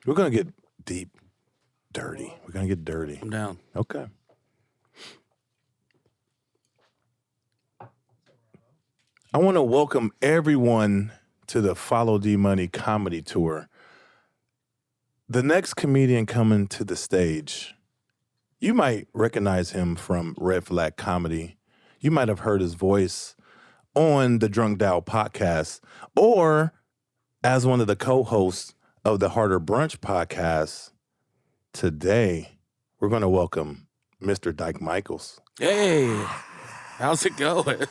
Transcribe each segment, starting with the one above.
We're going to get deep, dirty. We're going to get dirty. I'm down. Okay. I want to welcome everyone to the Follow D Money comedy tour. The next comedian coming to the stage, you might recognize him from Red Flag Comedy. You might have heard his voice on the Drunk Dial podcast or as one of the co-hosts of the Harder Brunch podcast. Today, we're going to welcome Mr. Dyke Michaels. Hey, how's it going?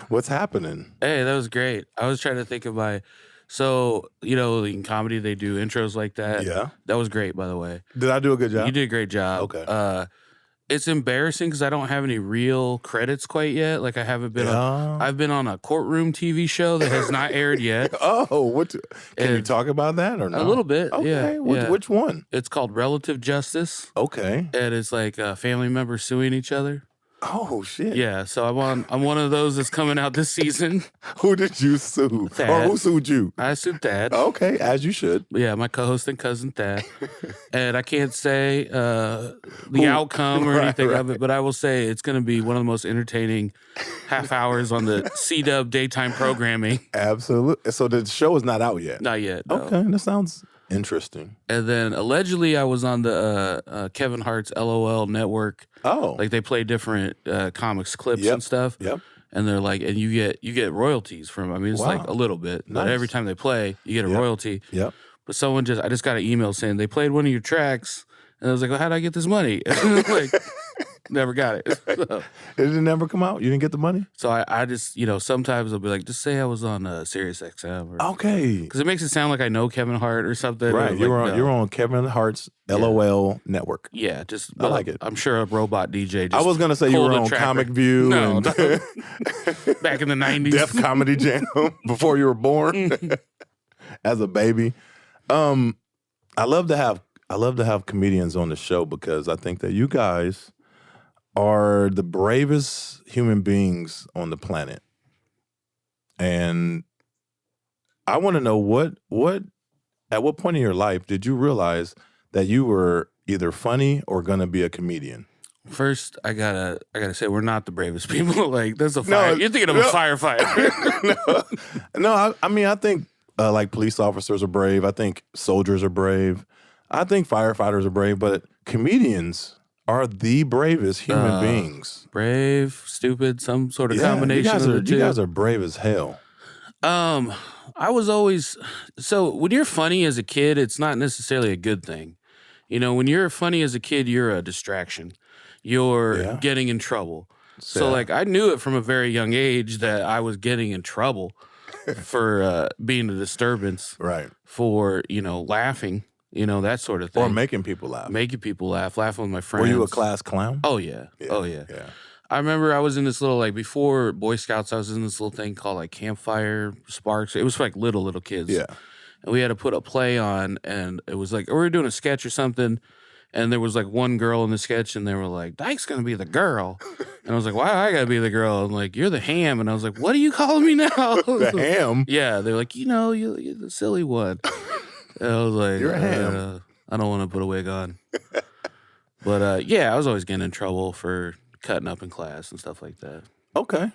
What's happening? Hey, that was great. I was trying to think of in comedy they do intros like that. Yeah. That was great, by the way. Did I do a good job? You did a great job. Okay. It's embarrassing because I don't have any real credits quite yet. Like I haven't been I've been on a courtroom TV show that has not aired yet. Can you talk about that or not? A little bit, okay. yeah. Which one? It's called Relative Justice. Okay. And it's like family members suing each other. Oh shit! Yeah, so I'm one of those that's coming out this season. Who did you sue? Thad. Or who sued you? I sued Thad. Okay, as you should. Yeah, my co-host and cousin Thad. And I can't say the outcome or anything of it, but I will say it's going to be one of the most entertaining half hours on the C-Dub daytime programming. Absolutely. So the show is not out yet? Not yet, no. Okay, that sounds interesting. And then allegedly I was on the Kevin Hart's LOL network. Oh. Like they play different comics clips and stuff. Yep. And they're like, and you get royalties from, I mean, it's like a little bit, but Nice. every time they play, you get a royalty. Yep. But I just got an email saying they played one of your tracks. And I was like, well, how'd I get this money? Like, never got it. So, It didn't never come out? You didn't get the money? so I just, sometimes I'll be like, just say I was on Sirius XM. Okay. Because it makes it sound like I know Kevin Hart or something. Right. Like, You're on Kevin Hart's LOL network. Yeah, just I like it. I'm sure a robot DJ just I was going to say you were on trapper. Comic View No, and back in the 90s. Def Comedy Jam before you were born as a baby. I love to have comedians on the show because I think that you guys are the bravest human beings on the planet. And I want to know at what point in your life did you realize that you were either funny or going to be a comedian? First, I gotta say we're not the bravest people. Like that's a fire. You're thinking of a firefighter. I mean, I think like police officers are brave. I think soldiers are brave. I think firefighters are brave, but comedians are the bravest human beings. Brave, stupid, some sort of combination of the two. You guys are brave as hell. I was always when you're funny as a kid, it's not necessarily a good thing. When you're funny as a kid, you're a distraction. You're getting in trouble. So like I knew it from a very young age that I was getting in trouble for being a disturbance. Right. For, laughing, that sort of thing. Or making people laugh. Laughing with my friends. Were you a class clown? Oh yeah. Oh yeah. I remember I was in this little, before Boy Scouts, I was in this little thing called Campfire Sparks. It was for little kids. Yeah. And we had to put a play on, and it was we were doing a sketch or something, and there was one girl in the sketch, and they were like, Dyke's going to be the girl. And I was like, why do I got to be the girl? And like, you're the ham. And I was like, what are you calling me now? The ham? Yeah. They're like, you're the silly one. And I was like, you're a ham. I don't want to put a wig on. But I was always getting in trouble for cutting up in class and stuff like that. Okay.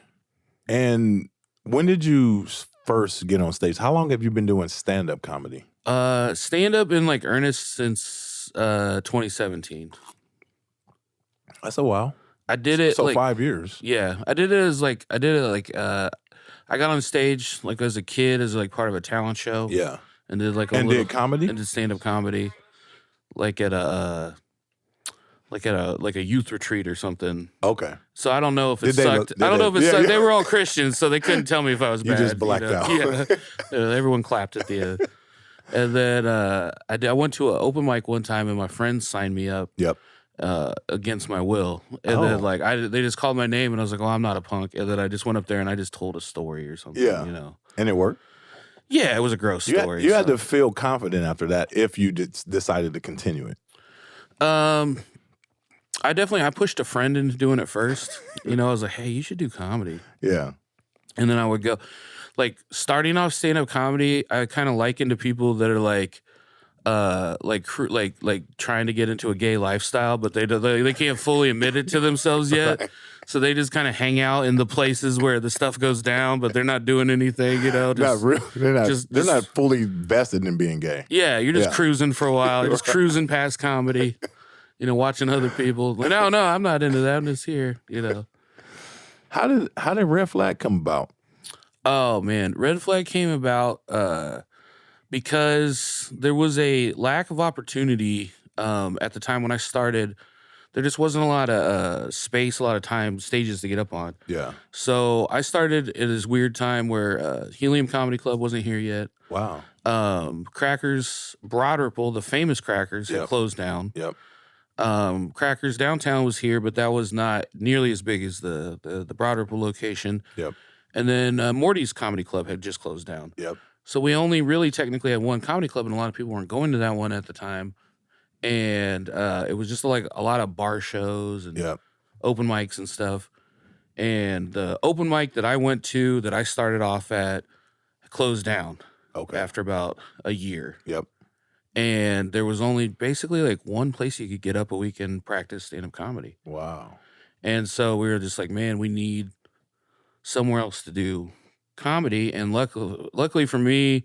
And when did you first get on stage? How long have you been doing stand-up comedy? Stand-up in earnest since 2017. That's a while. I did it so 5 years. Yeah, I did it as I got on stage as a kid as part of a talent show. Yeah, and did did comedy and did stand up comedy, at a youth retreat or something. Okay. So I don't know if it sucked. I don't know if it sucked. They were all Christians, so they couldn't tell me if I was bad. You just blacked out. Yeah, everyone clapped at the end. And then I went to an open mic one time, and my friends signed me up. Yep. Against my will, and then they just called my name, and I was like, "Oh, I'm not a punk." And then I just went up there and I just told a story or something. Yeah, and it worked. Yeah, it was a gross story. You had to feel confident after that if you decided to continue it. I pushed a friend into doing it first. I was like, "Hey, you should do comedy." Yeah, and then I would go, starting off stand up comedy. I kind of liken to people that are like trying to get into a gay lifestyle, but they can't fully admit it to themselves yet. Right. So they just kind of hang out in the places where the stuff goes down, but they're not doing anything, Not really. They're not fully vested in being gay. Yeah, you're just cruising for a while. You're just cruising past comedy, watching other people. Like, no, I'm not into that. I'm just here, How did Red Flag come about? Oh man, Red Flag came about because there was a lack of opportunity at the time when I started. There just wasn't a lot of space, a lot of time, stages to get up on. Yeah. So I started at this weird time where Helium Comedy Club wasn't here yet. Wow. Crackers, Broad Ripple, the famous Crackers, had closed down. Yep. Crackers Downtown was here, but that was not nearly as big as the Broad Ripple location. Yep. And then Morty's Comedy Club had just closed down. Yep. So we only really technically had one comedy club, and a lot of people weren't going to that one at the time. And it was just like a lot of bar shows and open mics and stuff. And the open mic that I went to, that I started off at, closed down after about a year. Yep. And there was only basically like one place you could get up a week and practice stand-up comedy. Wow. And so we were just like, man, we need somewhere else to do comedy. And luckily for me,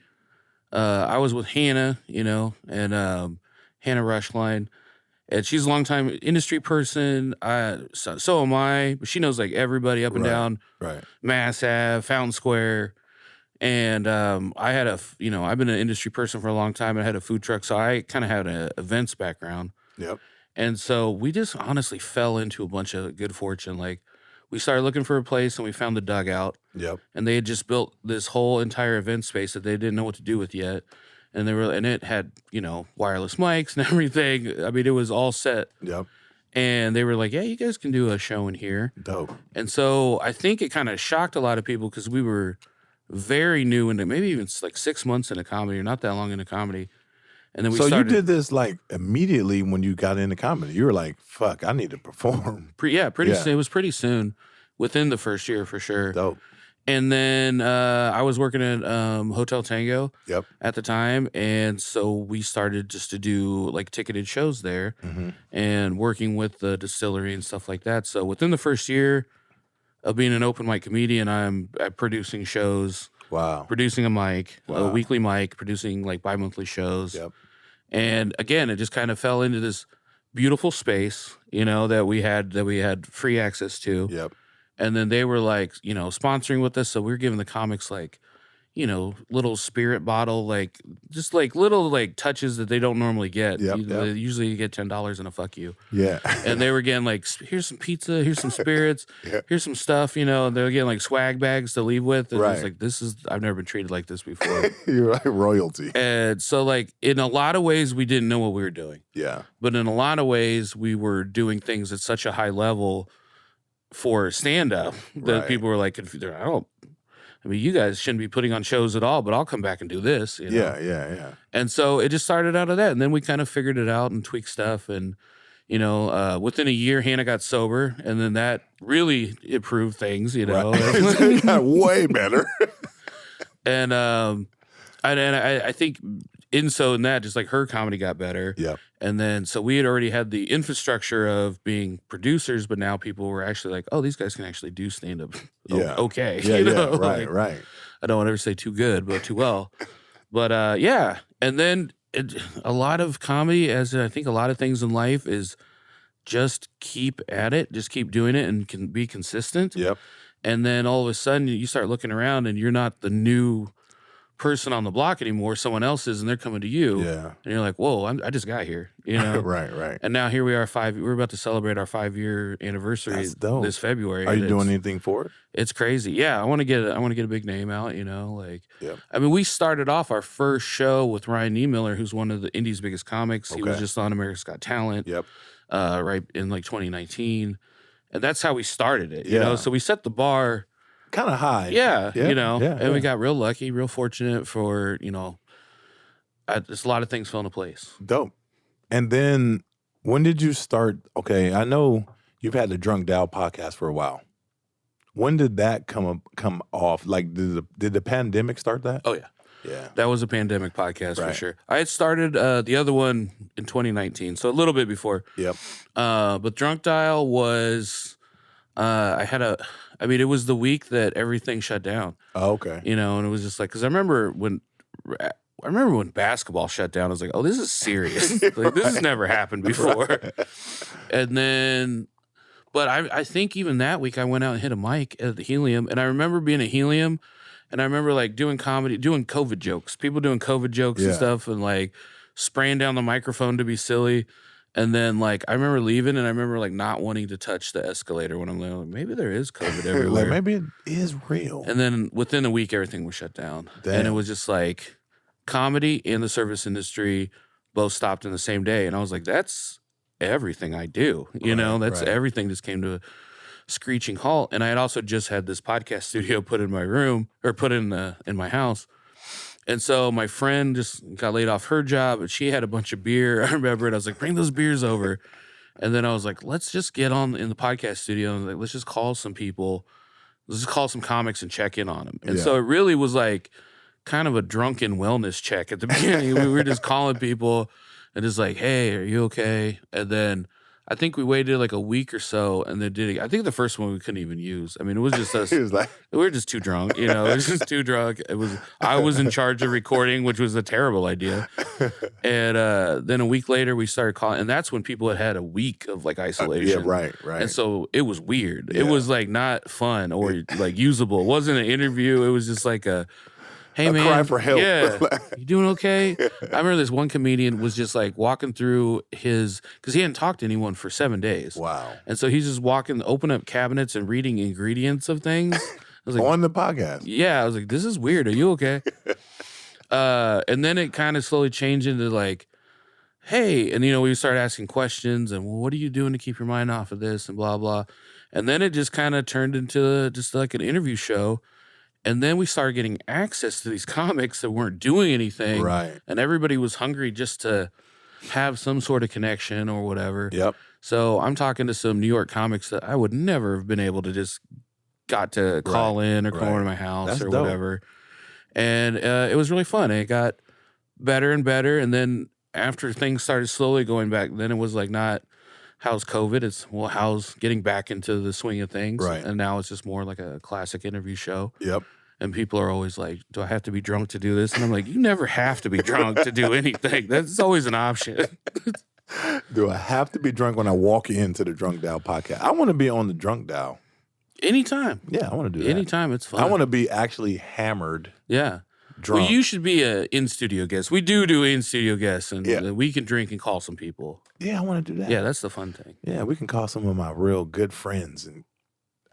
I was with Hannah, and Hannah Rushline, and she's a longtime industry person. So am I. But she knows like everybody up and down Mass Ave, Fountain Square. And I had I've been an industry person for a long time. I had a food truck, so I kind of had an events background. Yep. And so we just honestly fell into a bunch of good fortune. Like, we started looking for a place and we found the Dugout. Yep. And they had just built this whole entire event space that they didn't know what to do with yet. And it had, wireless mics and everything. I mean, it was all set. Yep. And they were like, yeah, you guys can do a show in here. Dope. And so I think it kind of shocked a lot of people because we were very new into, maybe even like 6 months into comedy, or not that long into comedy. And then we started. You did this like immediately when you got into comedy. You were like, fuck, I need to perform. Pretty soon. It was pretty soon, within the first year for sure. Dope. And then I was working at Hotel Tango at the time. And so we started just to do like ticketed shows there and working with the distillery and stuff like that. So within the first year of being an open mic comedian, I'm producing shows. Wow. Producing a mic, a weekly mic, producing like bi-monthly shows. Yep. And again, it just kind of fell into this beautiful space, that we had free access to. Yep. And then they were like, sponsoring with us. So we were giving the comics like, little spirit bottle, like just like little like touches that they don't normally get. Usually you get $10 and a fuck you. Yeah. And they were getting like, here's some pizza, here's some spirits, here's some stuff, and they're getting like swag bags to leave with. And it's like, I've never been treated like this before. You're like royalty. And so like in a lot of ways, we didn't know what we were doing. Yeah. But in a lot of ways, we were doing things at such a high level for stand-up that people were like, I mean, you guys shouldn't be putting on shows at all, but I'll come back and do this. Yeah. And so it just started out of that. And then we kind of figured it out and tweaked stuff. And, within a year, Hannah got sober. And then that really improved things, It got way better. And I think in that, just like her comedy got better. Yeah. And then, so we had already had the infrastructure of being producers, but now people were actually like, oh, these guys can actually do stand-up. Okay. Yeah, right. I don't want to ever say too good, but too well. But and then a lot of comedy, as I think a lot of things in life, is just keep at it, just keep doing it, and can be consistent. Yep. And then all of a sudden you start looking around and you're not the new person on the block anymore. Someone else is, and they're coming to you. Yeah. And you're like, whoa, I just got here. Right. And now here we are, we're about to celebrate our 5-year anniversary this February. Are you doing anything for it? It's crazy. Yeah. I want to get a big name out, I mean, we started off our first show with Ryan Niemiller, who's one of the Indie's biggest comics. He was just on America's Got Talent. Yep. Right in like 2019. And that's how we started it, So we set the bar kind of high. And we got real lucky, real fortunate for, just a lot of things fell into place. Dope. And then when did you start? Okay, I know you've had the Drunk Dow podcast for a while. When did that come off? Like, did the pandemic start that? Oh, yeah. Yeah. That was a pandemic podcast for sure. I had started the other one in 2019, so a little bit before. Yep. But Drunk Dial was, it was the week that everything shut down. Oh, okay. You know, and it was just like, because I remember when basketball shut down, I was like, oh, this is serious. Like, this has never happened before. And then, but I think even that week I went out and hit a mic at the Helium, and I remember being at Helium, and I remember like doing comedy, doing COVID jokes, people doing COVID jokes and stuff, and like spraying down the microphone to be silly. And then like I remember leaving, and I remember like not wanting to touch the escalator when I'm like, maybe there is COVID everywhere. Like, maybe it is real. And then within a week, everything was shut down. Damn. And it was just like comedy and the service industry both stopped in the same day. And I was like, that's everything I do. You know, that's everything just came to a screeching halt. And I had also just had this podcast studio put in my room, or put in my house. And so my friend just got laid off her job, and she had a bunch of beer. I remember it. I was like, bring those beers over. And then I was like, let's just get on in the podcast studio. And I was like, let's just call some people. Let's just call some comics and check in on them. And so it really was like kind of a drunken wellness check at the beginning. We were just calling people and just like, hey, are you okay? And then I think we waited like a week or so, and then did it. I think the first one we couldn't even use. I mean, it was just us. We were just too drunk, you know. It was just too drunk. I was in charge of recording, which was a terrible idea. And then a week later, we started calling, and that's when people had a week of like isolation. Right. And so it was weird. Yeah. It was like not fun or like usable. It wasn't an interview. It was just like hey, man, cry for help. Yeah, you doing okay? I remember this one comedian was just like walking through because he hadn't talked to anyone for 7 days. Wow. And so he's just open up cabinets and reading ingredients of things. I was like, on the podcast. Yeah, I was like, this is weird. Are you okay? And then it kind of slowly changed into like, hey, and we started asking questions and, well, what are you doing to keep your mind off of this and blah, blah. And then it just kind of turned into just like an interview show. And then we started getting access to these comics that weren't doing anything. Right. And everybody was hungry just to have some sort of connection or whatever. Yep. So I'm talking to some New York comics that I would never have been able to just got to call in or call into my house. That's or dope. Whatever. And it was really fun. And it got better and better. And then after things started slowly going back, then it was like not how's COVID? It's, well, how's getting back into the swing of things? Right. And now it's just more like a classic interview show. Yep. And people are always like, do I have to be drunk to do this? And I'm like, you never have to be drunk to do anything. That's always an option. Do I have to be drunk when I walk into the Drunk Dial podcast? I want to be on the Drunk Dial. Anytime. Yeah, I want to do that. Anytime, it's fun. I want to be actually hammered. Yeah. Drunk. Well, you should be an in-studio guest. We do in-studio guests, and we can drink and call some people. Yeah, I want to do that. Yeah, that's the fun thing. Yeah, we can call some of my real good friends, and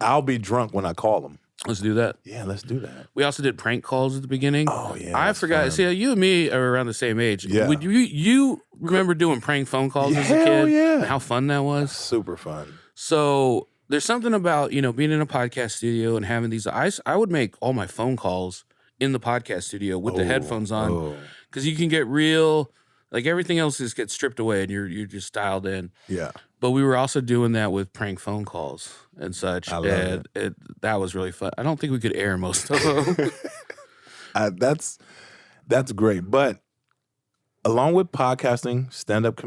I'll be drunk when I call them. Let's do that. Yeah, let's do that. We also did prank calls at the beginning. Oh, yeah. I forgot. Fun. See, you and me are around the same age. Yeah. Would you remember doing prank phone calls as a kid? Hell yeah. And how fun that was? Super fun. So there's something about, being in a podcast studio and having these. I would make all my phone calls in the podcast studio with the headphones on, because you can get real, like everything else just gets stripped away and you're just dialed in. Yeah. But we were also doing that with prank phone calls and such. I love it. That was really fun. I don't think we could air most of them. That's great. But along with podcasting, stand-up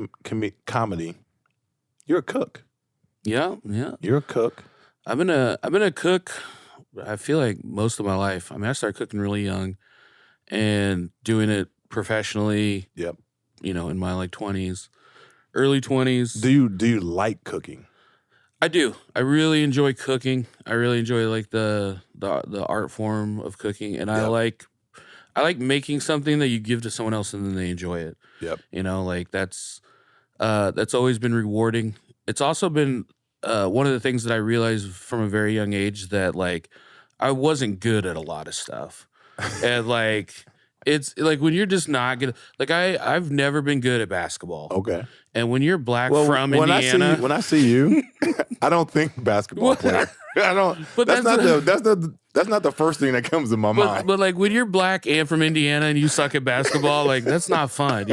comedy, you're a cook. Yeah. You're a cook. I've been a cook, I feel like most of my life. I mean, I started cooking really young and doing it professionally. Yep. In my like 20s, early 20s. Do you like cooking? I do. I really enjoy cooking. I really enjoy like the art form of cooking, and I like making something that you give to someone else and then they enjoy it. Yep. Like that's always been rewarding. It's also been one of the things that I realized from a very young age that like I wasn't good at a lot of stuff, and like. It's like when you're just not good. Like I've never been good at basketball. Okay. And when you're black from Indiana, when I see you, I don't think basketball player. I don't. But that's not the first thing that comes to my mind. But like when you're black and from Indiana and you suck at basketball, like that's not fun,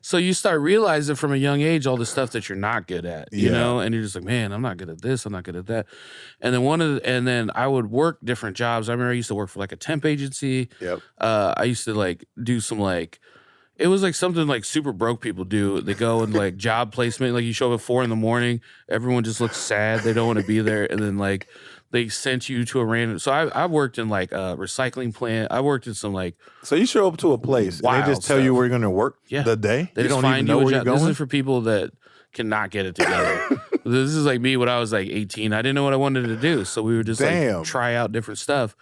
So you start realizing from a young age all the stuff that you're not good at, you know, and you're just like, man, I'm not good at this, I'm not good at that. And then then I would work different jobs. I remember I used to work for like a temp agency. Yep. I used to like do some like, it was like something like super broke people do. They go and like job placement, like you show up at 4 a.m, everyone just looks sad, they don't want to be there, and then like they sent you to a random. So I worked in like a recycling plant. I worked in some like. So you show up to a place and they just tell you where you're going to work the day. They you just don't even know where you're going. This is for people that cannot get it together. This is like me when I was like 18. I didn't know what I wanted to do, so we would just like try out different stuff.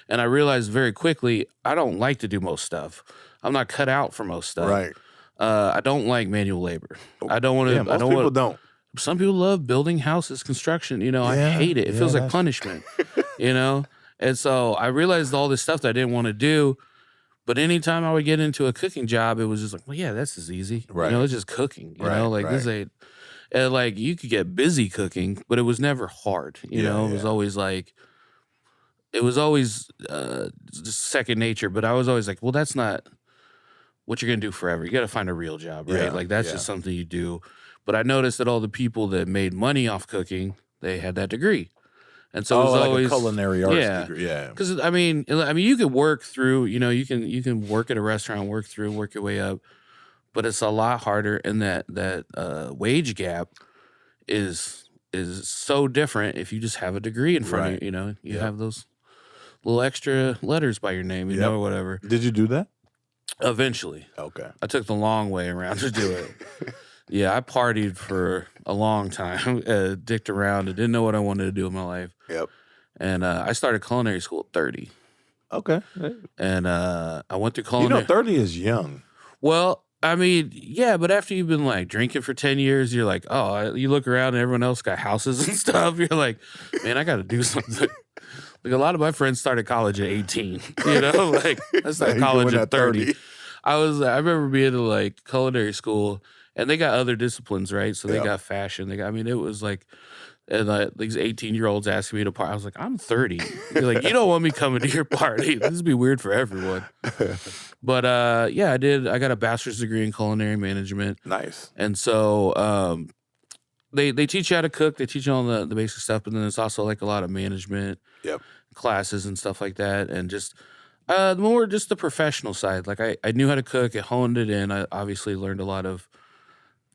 And I realized very quickly I don't like to do most stuff. I'm not cut out for most stuff. Right. I don't like manual labor. I don't want to. Yeah, most people don't. Some people love building houses, construction. You know, I hate it. It feels like punishment, you know? And so I realized all this stuff that I didn't want to do. But anytime I would get into a cooking job, it was just like, well, yeah, this is easy. Right. You know, it's just cooking. You know, like this ain't, and like you could get busy cooking, but it was never hard. You know, it was always like, just second nature. But I was always like, well, that's not what you're going to do forever. You got to find a real job, right? Like that's just something you do. But I noticed that all the people that made money off cooking, they had that degree. And so it was like always a culinary arts degree. Yeah. Because I mean, you can work through, you know, you can work at a restaurant, work your way up, but it's a lot harder. And that wage gap is so different if you just have a degree in front of you. You know, you have those little extra letters by your name, you know, or whatever. Did you do that? Eventually. Okay. I took the long way around to do it. Yeah, I partied for a long time, dicked around, and didn't know what I wanted to do in my life. Yep. And I started culinary school at 30. Okay. And I went through culinary. You know, 30 is young. Well, I mean, yeah, but after you've been like drinking for 10 years, you're like, oh, you look around and everyone else got houses and stuff. You're like, man, I got to do something. Like a lot of my friends started college at 18, you know, like I started college at 30. I remember being in like culinary school. And they got other disciplines, right? So they got fashion. I mean, it was like, and these 18-year-olds asking me to party. I was like, I'm 30. You're like, you don't want me coming to your party. This would be weird for everyone. But yeah, I did. I got a bachelor's degree in culinary management. Nice. And so they teach you how to cook. They teach you all the basic stuff. But then it's also like a lot of management classes and stuff like that. And just more just the professional side. Like I knew how to cook. I honed it in. I obviously learned a lot of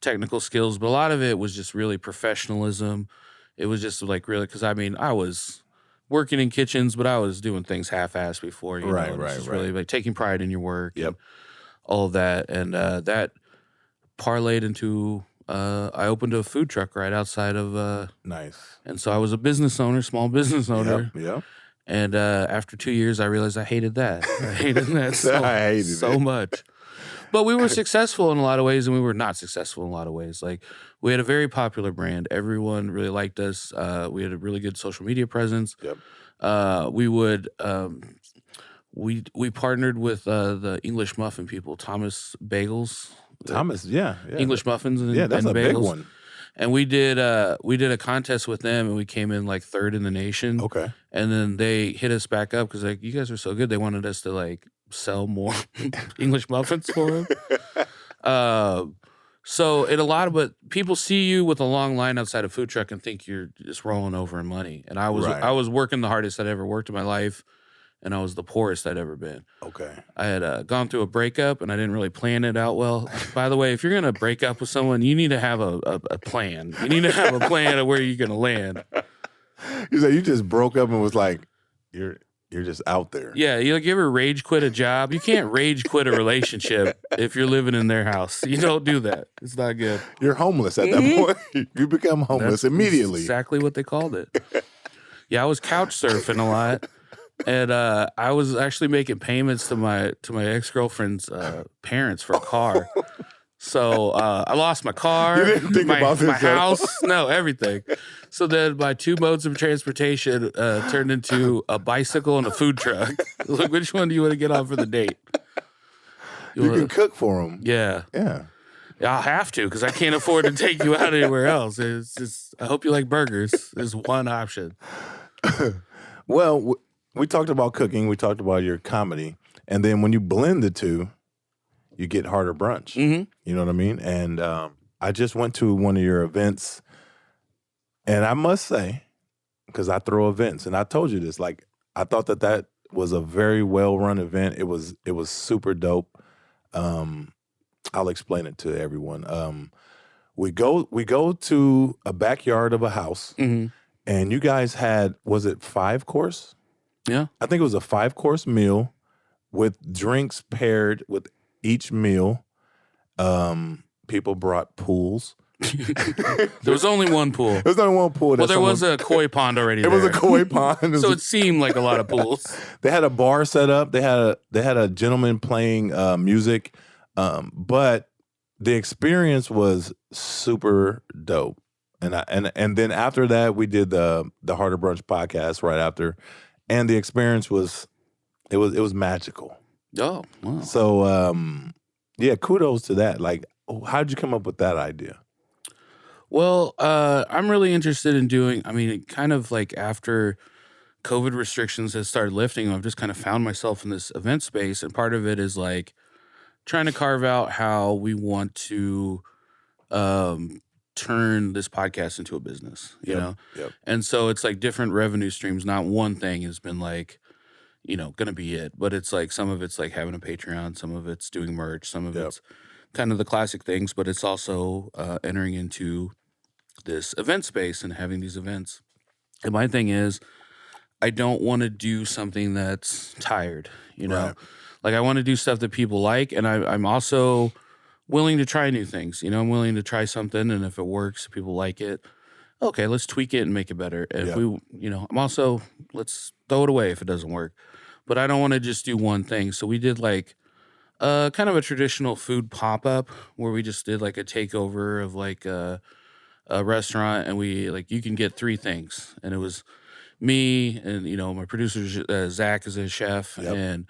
technical skills, but a lot of it was just really professionalism. It was just like really, because I mean, I was working in kitchens, but I was doing things half-assed before. You know? Right. Really like taking pride in your work. Yep. And all of that, and that parlayed into I opened a food truck right outside of. Nice. And so I was a small business owner. Yeah. And after 2 years, I realized I hated that. I hated that so much. But we were successful in a lot of ways, and we were not successful in a lot of ways. Like we had a very popular brand; everyone really liked us. We had a really good social media presence. Yep. We would we partnered with the English muffin people, Thomas Bagels. English muffins. And, that's and a bagels. big one. And we did a contest with them, and we came in like 3rd in the nation. Okay. And then they hit us back up because like you guys are so good, they wanted us to like sell more English muffins for them. So but people see you with a long line outside a food truck and think you're just rolling over in money. And I was working the hardest I'd ever worked in my life, and I was the poorest I'd ever been. Okay. I had gone through a breakup, and I didn't really plan it out well. By the way, if you're gonna break up with someone, you need to have a plan. You need to have a plan of where you're gonna land. You said you just broke up and was like, you're just out there. Yeah, you ever rage quit a job? You can't rage quit a relationship if you're living in their house. You don't do that. It's not good. You're homeless at that point. You become homeless immediately. Exactly what they called it. Yeah, I was couch surfing a lot, and I was actually making payments to my ex-girlfriend's parents for a car. So I lost my car, you didn't think about this, my house, no, everything. So then my 2 modes of transportation turned into a bicycle and a food truck. Like, which one do you want to get on for the date? You can cook for them. Yeah. Yeah. I'll have to because I can't afford to take you out anywhere else. It's just, I hope you like burgers. There's one option. Well, we talked about cooking. We talked about your comedy. And then when you blend the two, you get harder brunch. Mm-hmm. You know what I mean? And I just went to one of your events, and I must say, because I throw events, and I told you this, like I thought that was a very well run event. It was super dope. I'll explain it to everyone. We go to a backyard of a house, and you guys had, was it 5-course? Yeah, I think it was a 5-course meal with drinks paired with each meal. People brought pools. There was only one pool. There was only one pool. Well, there was a koi pond already. It was a koi pond. So it seemed like a lot of pools. They had a bar set up. They had a gentleman playing music, but the experience was super dope. And then after that, we did the Harder Brunch podcast right after, and the experience was magical. Oh, wow. So yeah, kudos to that. Like, how'd you come up with that idea? Well, I'm really interested in doing, I mean, kind of like after COVID restrictions has started lifting, I've just kind of found myself in this event space. And part of it is like trying to carve out how we want to turn this podcast into a business, you know? Yep. And so it's like different revenue streams. Not one thing has been like, you know, going to be it. But it's like some of it's like having a Patreon, some of it's doing merch, some of it's kind of the classic things, but it's also entering into this event space and having these events. And my thing is, I don't want to do something that's tired, you know? Right. Like I want to do stuff that people like, and I'm also willing to try new things. You know, I'm willing to try something, and if it works, people like it, okay, let's tweak it and make it better. And if we, you know, I'm also, let's throw it away if it doesn't work. But I don't want to just do one thing. So we did like kind of a traditional food pop-up where we just did like a takeover of like a restaurant, and we like, you can get 3 things. And it was me and, you know, my producer, Zach is a chef, and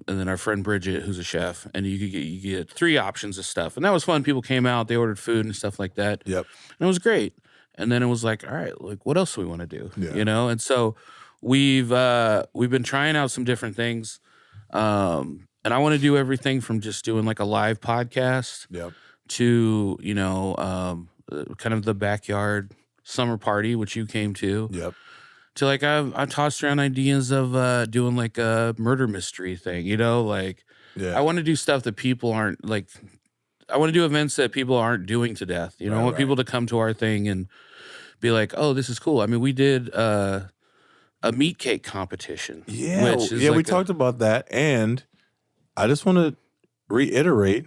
then our friend Bridget, who's a chef, and you get 3 options of stuff. And that was fun. People came out, they ordered food and stuff like that. Yep. And it was great. And then it was like, all right, like what else do we want to do? Yeah. You know? And so we've been trying out some different things. And I want to do everything from just doing like a live podcast to, you know, kind of the backyard summer party, which you came to. Yep. To like, I tossed around ideas of doing like a murder mystery thing, you know, like I want to do stuff that people aren't like, I want to do events that people aren't doing to death. You know, I want people to come to our thing and be like, oh, this is cool. I mean, we did a meat cake competition. Yeah. We talked about that. And I just want to reiterate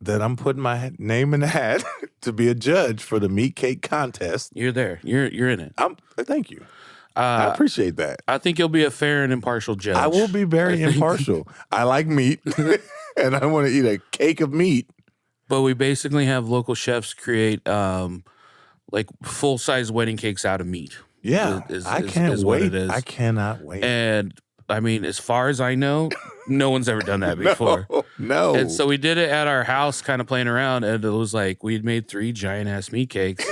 that I'm putting my name in the hat to be a judge for the meat cake contest. You're there. You're in it. Thank you. I appreciate that. I think you'll be a fair and impartial judge. I will be very impartial. I like meat, and I want to eat a cake of meat. But we basically have local chefs create like full-size wedding cakes out of meat. Yeah, I can't wait. I cannot wait. And I mean, as far as I know, no one's ever done that before. No. And so we did it at our house, kind of playing around, and it was like we'd made 3 giant-ass meat cakes.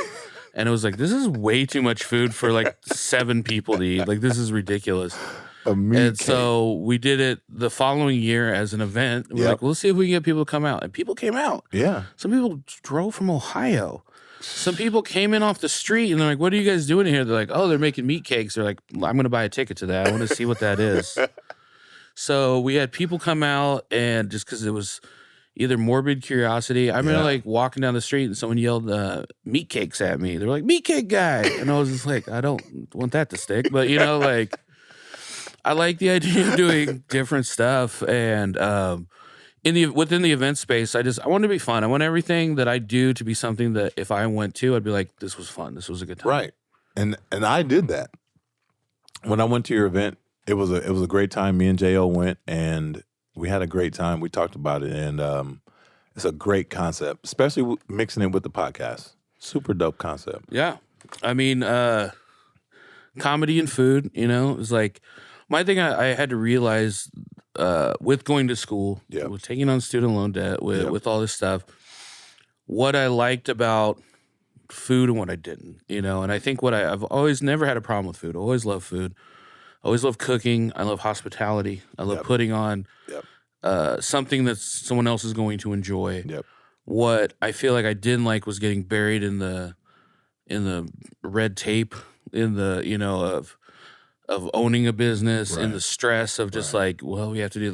And it was like, this is way too much food for like 7 people to eat. Like, this is ridiculous. So we did it the following year as an event. We're like, well, let's see if we can get people to come out. And people came out. Yeah. Some people drove from Ohio. Some people came in off the street and they're like, what are you guys doing here? They're like, oh, they're making meat cakes. They're like, I'm going to buy a ticket to that. I want to see what that is. So we had people come out, and just because it was either morbid curiosity. I remember like walking down the street and someone yelled meat cakes at me. They're like, meat cake guy. And I was just like, I don't want that to stick. But, you know, like, I like the idea of doing different stuff. And within the event space, I want to be fun. I want everything that I do to be something that if I went to, I'd be like, this was fun. This was a good time. Right. And I did that. When I went to your event, it was a great time. Me and J.O. went, and we had a great time. We talked about it, and it's a great concept, especially mixing it with the podcast. Super dope concept. Yeah. I mean, comedy and food, you know, is like my thing I had to realize with going to school, with taking on student loan debt, with all this stuff, what I liked about food and what I didn't, you know. And I think I've always never had a problem with food. I always loved food. I always love cooking. I love hospitality. I love putting on something that someone else is going to enjoy. Yep. What I feel like I didn't like was getting buried in the red tape, in the of owning a business, in the stress of just like, well, we have to do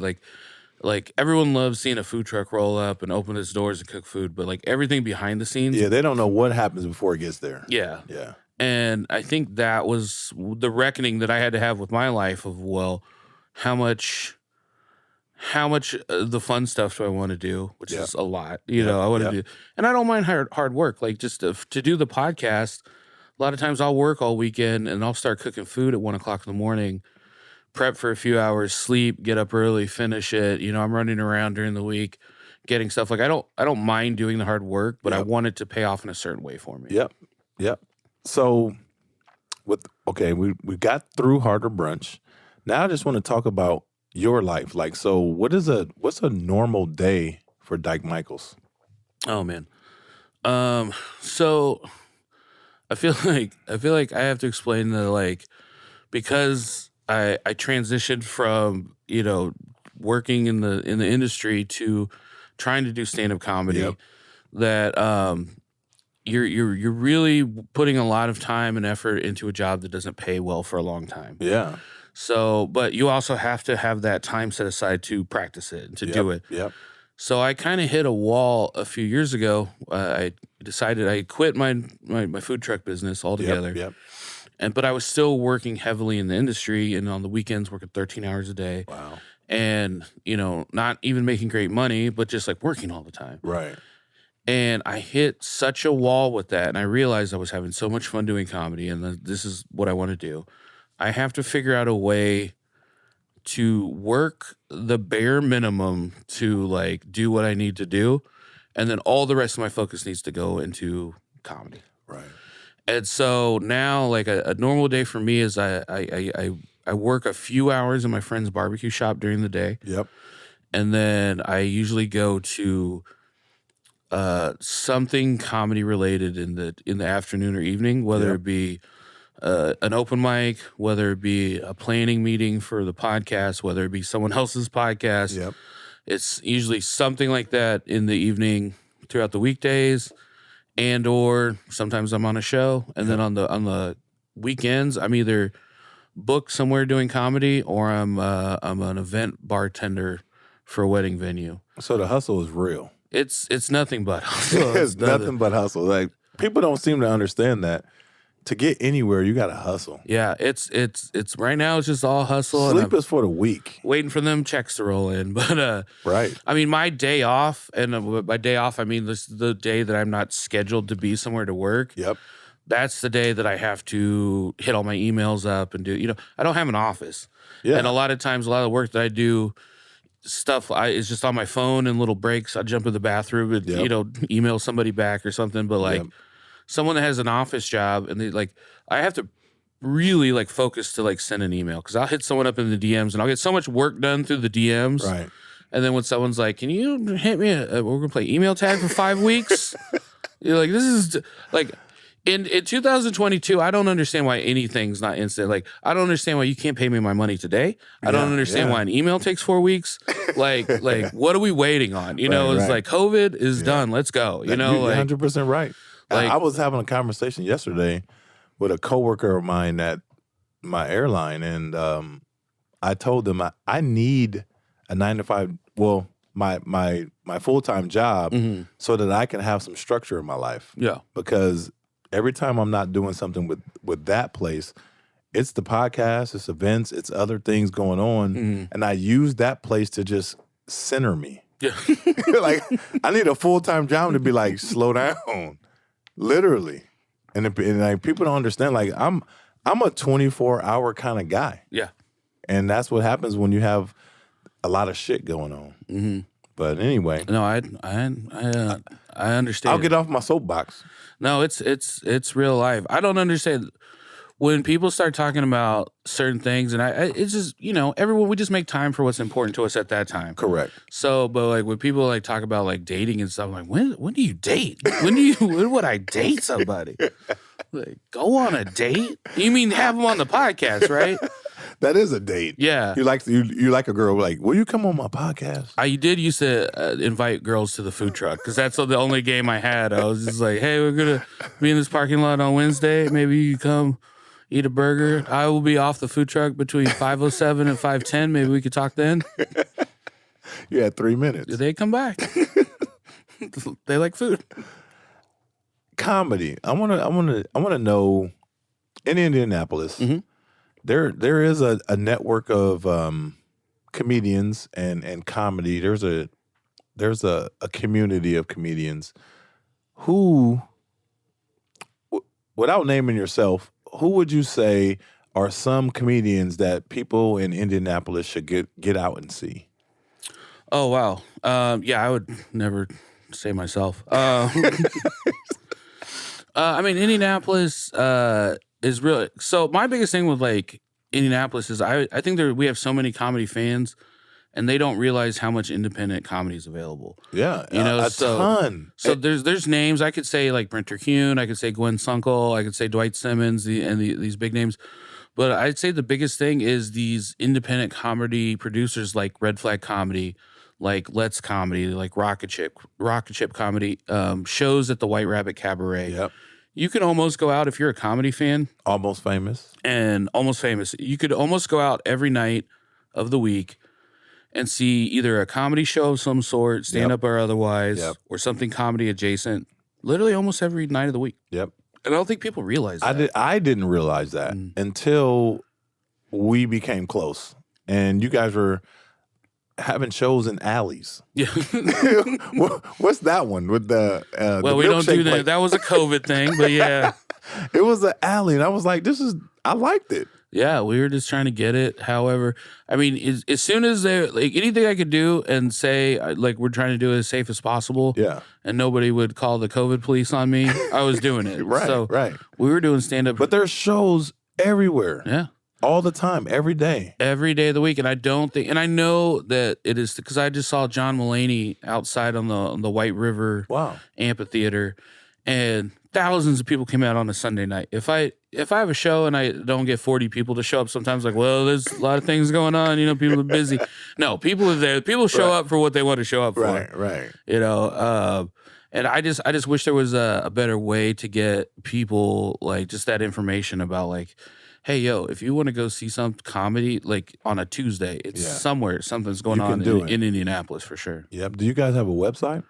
like everyone loves seeing a food truck roll up and open its doors and cook food, but like everything behind the scenes. Yeah, they don't know what happens before it gets there. Yeah. Yeah. And I think that was the reckoning that I had to have with my life of, well, how much the fun stuff do I want to do, which is a lot, I want to do. And I don't mind hard work. Like just to do the podcast, a lot of times I'll work all weekend and I'll start cooking food at 1 o'clock in the morning, prep for a few hours, sleep, get up early, finish it. I'm running around during the week getting stuff. Like I don't mind doing the hard work, but I want it to pay off in a certain way for me. Yep. So we got through Harder Brunch. Now I just want to talk about your life. Like, so what's a normal day for Dyke Michaels? Oh man. So I feel like I have to explain that, like, because I transitioned from, working in the industry to trying to do stand-up comedy, that you're really putting a lot of time and effort into a job that doesn't pay well for a long time. Yeah. So, but you also have to have that time set aside to practice it and to do it. Yep. So I kind of hit a wall a few years ago. I decided I quit my food truck business altogether. Yep. But I was still working heavily in the industry, and on the weekends working 13 hours a day. Wow. And, not even making great money, but just like working all the time. Right. And I hit such a wall with that, and I realized I was having so much fun doing comedy, and this is what I want to do. I have to figure out a way to work the bare minimum to like do what I need to do, and then all the rest of my focus needs to go into comedy. Right. And so now, like a normal day for me is I work a few hours in my friend's barbecue shop during the day. Yep. And then I usually go to something comedy related in the afternoon or evening, whether it be an open mic, whether it be a planning meeting for the podcast, whether it be someone else's podcast. Yep. It's usually something like that in the evening throughout the weekdays, and or sometimes I'm on a show, and then on the weekends I'm either booked somewhere doing comedy or I'm an event bartender for a wedding venue. So the hustle is real. It's nothing but hustle. It's nothing but hustle. Like, people don't seem to understand that. To get anywhere, you got to hustle. Yeah, it's right now it's just all hustle. Sleep is for the weak. Waiting for them checks to roll in. But right. I mean, my day off, and by day off I mean this is the day that I'm not scheduled to be somewhere to work. Yep. That's the day that I have to hit all my emails up and do. I don't have an office. Yeah. And a lot of times, a lot of the work that I do, stuff is just on my phone and little breaks. I jump in the bathroom and email somebody back or something. But like. Yep. Someone that has an office job and I have to really like focus to like send an email, because I'll hit someone up in the DMs and I'll get so much work done through the DMs. Right. And then when someone's like, "Can you hit me? We're gonna play email tag for 5 weeks." You're like, "This is like." In 2022, I don't understand why anything's not instant. Like, I don't understand why you can't pay me my money today. I don't understand why an email takes 4 weeks. Like, what are we waiting on? It's like COVID is done. Let's go. You're 100% right. Like, I was having a conversation yesterday with a coworker of mine at my airline, and I told them I need a 9 to 5. Well, my full-time job, so that I can have some structure in my life. Yeah, because every time I'm not doing something with that place, it's the podcast, it's events, it's other things going on, and I use that place to just center me. Yeah, like, I need a full-time job to be like, slow down. Literally. And like, people don't understand, like, I'm a 24-hour kind of guy. Yeah. And that's what happens when you have a lot of shit going on. Mm-hmm. But anyway. No, I understand. I'll get off my soapbox. No, it's real life. I don't understand when people start talking about certain things, and it's just, everyone, we just make time for what's important to us at that time. Correct. So, but like when people like talk about like dating and stuff, I'm like, when do you date? When would I date somebody? Like, go on a date? You mean have them on the podcast, right? That is a date. Yeah. You like a girl like, will you come on my podcast? I did used to invite girls to the food truck because that's the only game I had. I was just like, hey, we're going to be in this parking lot on Wednesday. Maybe you come eat a burger. I will be off the food truck between 5:07 and 5:10. Maybe we could talk then. You had 3 minutes. They come back. They like food. Comedy. I want to know, in Indianapolis, there is a network of comedians and comedy. There's a community of comedians who, without naming yourself, who would you say are some comedians that people in Indianapolis should get out and see? Oh, wow. Yeah, I would never say myself. I mean, Indianapolis is really... So my biggest thing with, like, Indianapolis is I think we have so many comedy fans, and they don't realize how much independent comedy is available. Yeah, you know, a ton. So there's names. I could say, like, Brinter Kuhn. I could say Gwen Sunkel. I could say Dwight Simmons, these big names. But I'd say the biggest thing is these independent comedy producers like Red Flag Comedy, like Let's Comedy, like Rocket Ship Comedy, shows at the White Rabbit Cabaret. Yep. You can almost go out if you're a comedy fan. Almost Famous. And Almost Famous. You could almost go out every night of the week and see either a comedy show of some sort, stand-up or otherwise, or something comedy adjacent, literally almost every night of the week. Yep. And I don't think people realize that. I didn't realize that until we became close. And you guys were having shows in alleys. Yeah. What's that one with the well, we don't do that. That was a COVID thing, but yeah. It was an alley, and I was like, I liked it. Yeah, we were just trying to get it. However, I mean, as soon as anything I could do and say, like, we're trying to do it as safe as possible. Yeah. And nobody would call the COVID police on me, I was doing it. Right. So right. We were doing stand-up. But there's shows everywhere. Yeah. All the time, every day. Every day of the week. And I know that it is because I just saw John Mulaney outside on the White River Amphitheater, and thousands of people came out on a Sunday night. If I have a show and I don't get 40 people to show up, sometimes like, well, there's a lot of things going on, people are busy. No, people are there. People show up for what they want to show up for. Right. And I just wish there was a better way to get people, like, just that information about, like, hey, yo, if you want to go see some comedy, like, on a Tuesday, it's somewhere, something's going on in Indianapolis for sure. Yep. Do you guys have a website?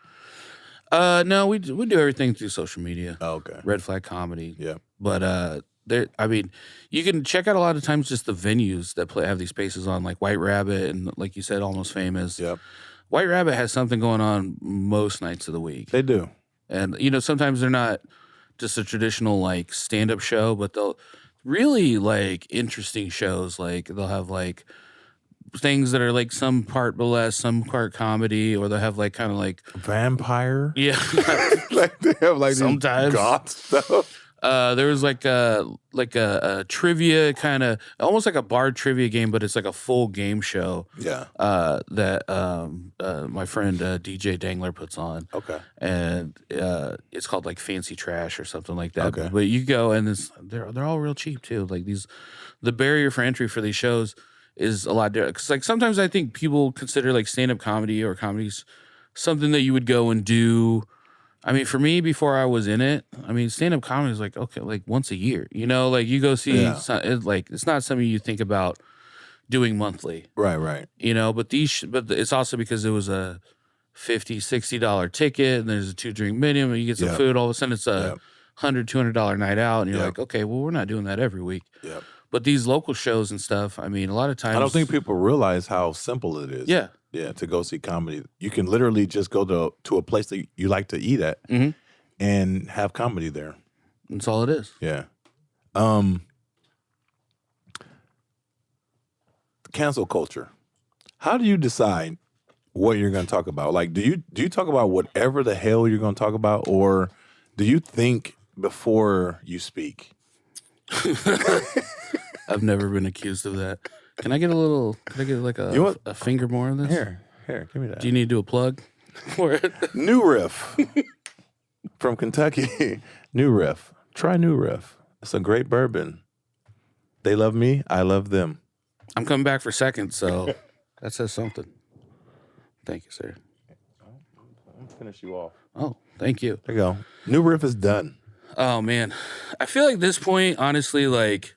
No, we do everything through social media. Oh, okay. Red Flag Comedy. Yeah. But you can check out a lot of times just the venues that have these spaces on, like White Rabbit and, like you said, Almost Famous. Yep. White Rabbit has something going on most nights of the week. They do. And, sometimes they're not just a traditional, like, stand-up show, but they'll really, like, interesting shows. Like, they'll have, like, things that are, like, some part burlesque, some part comedy, or they'll have, like, kind of like vampire. Yeah. Like, they have, like, sometimes goth stuff. There was like a trivia kind of, almost like a bar trivia game, but it's like a full game show. Yeah. That my friend DJ Dangler puts on. Okay. And it's called like Fancy Trash or something like that. Okay. But you go and they're all real cheap too. Like the barrier for entry for these shows is a lot different. Because like sometimes I think people consider like stand-up comedy or comedies something that you would go and do. I mean, for me, before I was in it, I mean, stand-up comedy is like, okay, like once a year, like you go see, it's not something you think about doing monthly. Right. But it's also because it was a $50, $60 ticket and there's a 2-drink minimum and you get some food, all of a sudden it's a $100, $200 night out and you're like, okay, well, we're not doing that every week. Yep. But these local shows and stuff, I mean, a lot of times. I don't think people realize how simple it is. Yeah. Yeah, to go see comedy. You can literally just go to a place that you like to eat at and have comedy there. That's all it is. Yeah. Cancel culture. How do you decide what you're going to talk about? Like, do you talk about whatever the hell you're going to talk about, or do you think before you speak? I've never been accused of that. Can I get like a finger more of this? Here, give me that. Do you need to do a plug for it? New Riff from Kentucky. New Riff. Try New Riff. It's a great bourbon. They love me. I love them. I'm coming back for second, so that says something. Thank you, sir. I'm gonna finish you off. Oh, thank you. There you go. New riff is done. Oh man, I feel like this point, honestly, like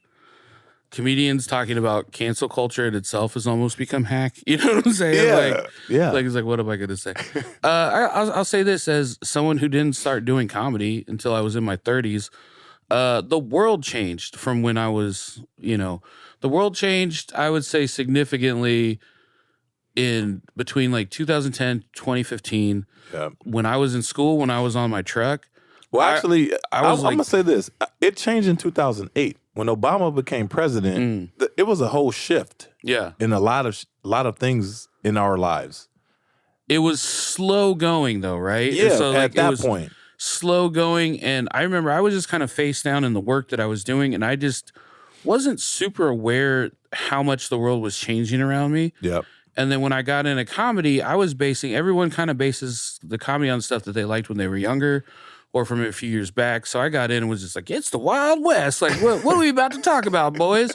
comedians talking about cancel culture in itself has almost become hack. You know what I'm saying? Like it's like, what am I going to say? I'll say this as someone who didn't start doing comedy until I was in my 30s. The world changed from when I was, the world changed, I would say, significantly in between like 2010, 2015. Yeah. When I was in school, when I was on my truck. Well, actually, I'm going to say this. It changed in 2008. When Obama became president, it was a whole shift. Yeah. In a lot of things in our lives. It was slow going though, right? Yeah, so, at that point. Slow going. And I remember I was just kind of face down in the work that I was doing. And I just wasn't super aware how much the world was changing around me. Yep. And then when I got into comedy, everyone kind of bases the comedy on stuff that they liked when they were younger or from a few years back. So I got in and was just like, it's the Wild West. Like, what are we about to talk about, boys?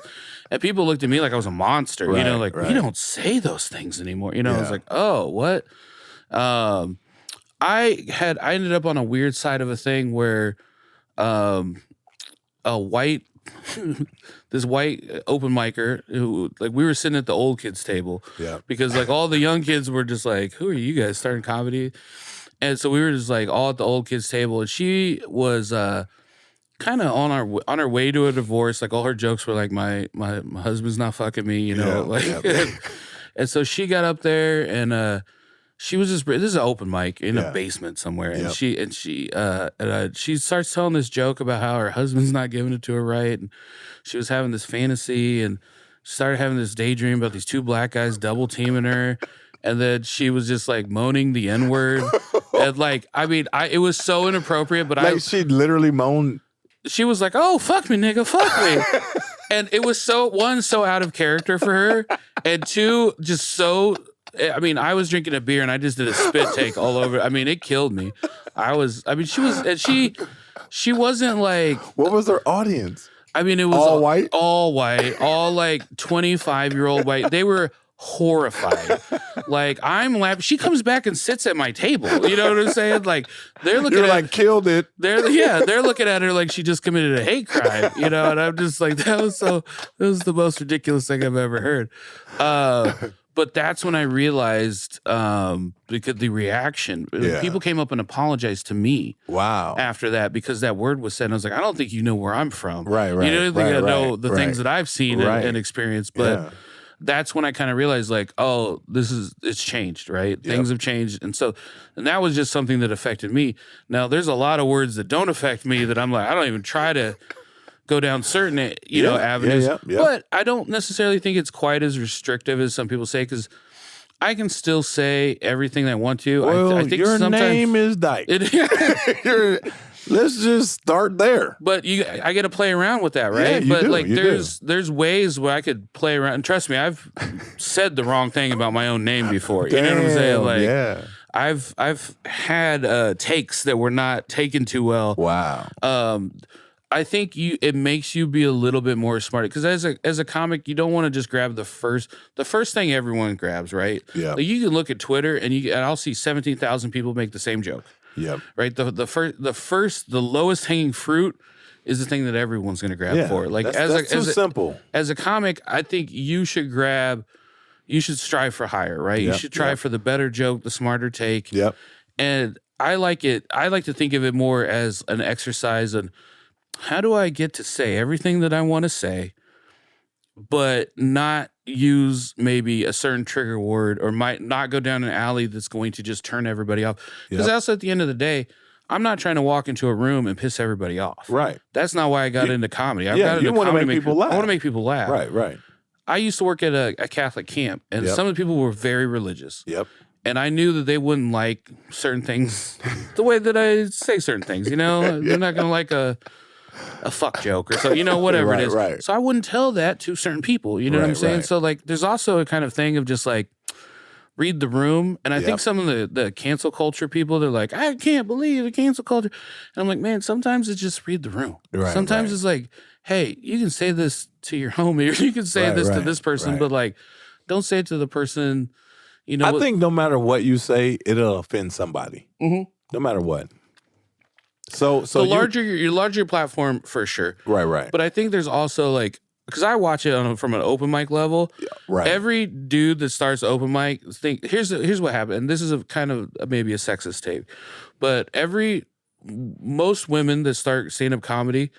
And people looked at me like I was a monster, right, we don't say those things anymore. I was like, oh, what? I ended up on a weird side of a thing where this white open micer who, like, we were sitting at the old kids table because like all the young kids were just like, who are you guys starting comedy? And so we were just like all at the old kids table, and she was kind of on her way to a divorce. Like all her jokes were like, my husband's not fucking me, and so she got up there and she was just, this is an open mic in a basement somewhere, and she starts telling this joke about how her husband's not giving it to her right, and she was having this fantasy and started having this daydream about these two black guys double teaming her. And then she was just like moaning the N-word. And like, it was so inappropriate, but like she literally moaned. She was like, oh, fuck me, nigga, fuck me. And it was so out of character for her. And two, just so, I was drinking a beer and I just did a spit take all over. It killed me. She wasn't like. What was her audience? It was all white? All white, all like 25-year-old white. They were horrified. Like, I'm laughing. She comes back and sits at my table. You know what I'm saying? Like, they're looking You're at like, killed it. They're looking at her like she just committed a hate crime, and I'm just like, that was the most ridiculous thing I've ever heard. But that's when I realized, because the reaction, people came up and apologized to me. Wow. After that, because that word was said, and I was like, I don't think you know where I'm from. Right. You don't think I know the things that I've seen and experienced, but that's when I kind of realized, like, oh, it's changed, right? Yep. Things have changed. And that was just something that affected me. Now, there's a lot of words that don't affect me that I'm like, I don't even try to go down certain, avenues. But I don't necessarily think it's quite as restrictive as some people say, because I can still say everything I want to. Well, I think your name is Dyke. Let's just start there. But I get to play around with that, right? Yeah, but like, there's ways where I could play around. And trust me, I've said the wrong thing about my own name before. You know what I'm saying? Like, I've had takes that were not taken too well. Wow. I think it makes you be a little bit more smart, because as a comic, you don't want to just grab the first thing everyone grabs, right? Yeah. Like, you can look at Twitter and I'll see 17,000 people make the same joke. Yep. Right. The lowest hanging fruit is the thing that everyone's going to grab for. Like, that's too simple. As a comic, I think you should strive for higher, right? You should try for the better joke, the smarter take. Yep. And I like to think of it more as an exercise on how do I get to say everything that I want to say, but not use maybe a certain trigger word, or might not go down an alley that's going to just turn everybody off. Because also, at the end of the day, I'm not trying to walk into a room and piss everybody off. Right. That's not why I got into comedy. I got into comedy to make people laugh. I want to make people laugh. Right. I used to work at a Catholic camp, and some of the people were very religious. Yep. And I knew that they wouldn't like certain things the way that I say certain things. They're not going to like a fuck joke or so, whatever it is. Right. So I wouldn't tell that to certain people. You know what I'm saying? Right. So, like, there's also a kind of thing of just like, read the room. And I think some of the cancel culture people, they're like, I can't believe the cancel culture. And I'm like, man, sometimes it's just read the room. Sometimes it's like, hey, you can say this to your homie, or you can say this to this person, but like, don't say it to the person. You know, I think no matter what you say, it'll offend somebody. Mm-hmm. No matter what. So the larger your platform, for sure. Right. But I think there's also like, because I watch it from an open mic level. Yeah, right. Every dude that starts open mic, here's what happened. And this is a kind of maybe a sexist take, but most women that start stand-up comedy